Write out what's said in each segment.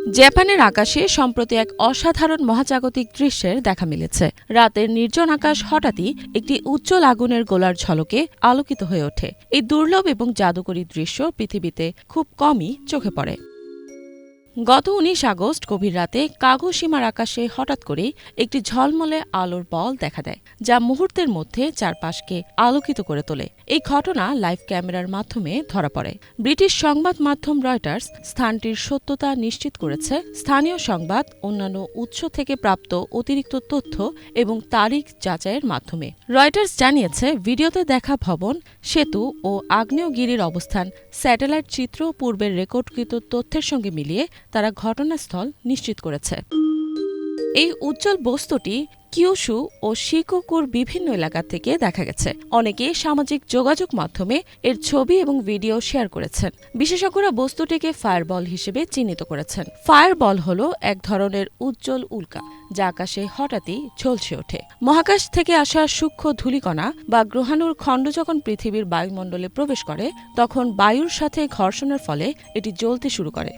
জাপানের আকাশে সম্প্রতি এক অসাধারণ মহাজাগতিক দৃশ্যের দেখা মিলেছে। রাতের নির্জন আকাশ হঠাৎই একটি উজ্জ্বল আগুনের গোলার ঝলকে আলোকিত হয়ে ওঠে। এই দুর্লভ এবং জাদুকরী দৃশ্য পৃথিবীতে খুব কমই চোখে পড়ে। গত ১৯ আগস্ট গভীর রাতে কাগোশিমার আকাশে হঠাৎ করেই একটি ঝলমলে আলোর বল দেখা দেয়, যা মুহূর্তের মধ্যে চারপাশকে আলোকিত করে তোলে। এই ঘটনা লাইভ ক্যামেরার মাধ্যমে ধরা পড়ে। ব্রিটিশ সংবাদ মাধ্যম রয়টার্স স্থানটির সত্যতা নিশ্চিত করেছে। স্থানীয় সংবাদ অন্যান্য উৎস থেকে প্রাপ্ত অতিরিক্ত তথ্য এবং তারিখ যাচাইয়ের মাধ্যমে রয়টার্স জানিয়েছে, ভিডিওতে দেখা ভবন, সেতু ও আগ্নেয়গিরির অবস্থান স্যাটেলাইট চিত্র পূর্বের রেকর্ডকৃত তথ্যের সঙ্গে মিলিয়ে তারা ঘটনাস্থল নিশ্চিত করেছে। এই উজ্জ্বল বস্তুটি কিউশু ও শিকোকুর বিভিন্ন এলাকা থেকে দেখা গেছে। অনেকে সামাজিক যোগাযোগ মাধ্যমে এর ছবি এবং ভিডিও শেয়ার করেছেন। বিশেষজ্ঞরা বস্তুটিকে ফায়ারবল হিসেবে চিহ্নিত করেছেন। ফায়ারবল হল এক ধরনের উজ্জ্বল উল্কা যা আকাশে হঠাৎই ঝলসে ওঠে। মহাকাশ থেকে আসা সূক্ষ্ম ধূলিকণা বা গ্রহাণুর খণ্ড যখন পৃথিবীর বায়ুমণ্ডলে প্রবেশ করে, তখন বায়ুর সাথে ঘর্ষণের ফলে এটি জ্বলতে শুরু করে।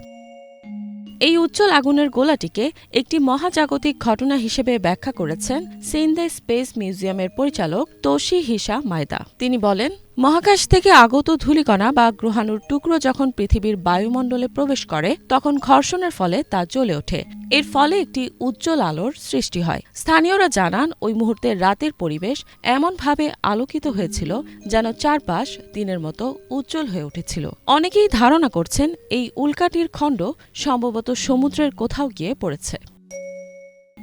এই উজ্জ্বল আগুনের গোলাটিকে একটি মহাজাগতিক ঘটনা হিসেবে ব্যাখ্যা করেছেন সেইন্দে স্পেস মিউজিয়ামের পরিচালক তোশিহিসা মায়দা। তিনি বলেন, মহাকাশ থেকে আগত ধূলিকণা বা গ্রহাণুর টুকরো যখন পৃথিবীর বায়ুমণ্ডলে প্রবেশ করে, তখন ঘর্ষণের ফলে তা জ্বলে ওঠে। এর ফলে একটি উজ্জ্বল আলোর সৃষ্টি হয়। স্থানীয়রা জানান, ওই মুহূর্তে রাতের পরিবেশ এমনভাবে আলোকিত হয়েছিল যেন চারপাশ দিনের মতো উজ্জ্বল হয়ে উঠেছিল। অনেকেই ধারণা করছেন এই উল্কাটির খণ্ড সম্ভবত সমুদ্রের কোথাও গিয়ে পড়েছে।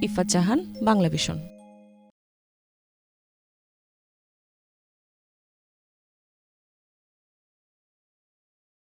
ইফাত জাহান, বাংলাভিশন।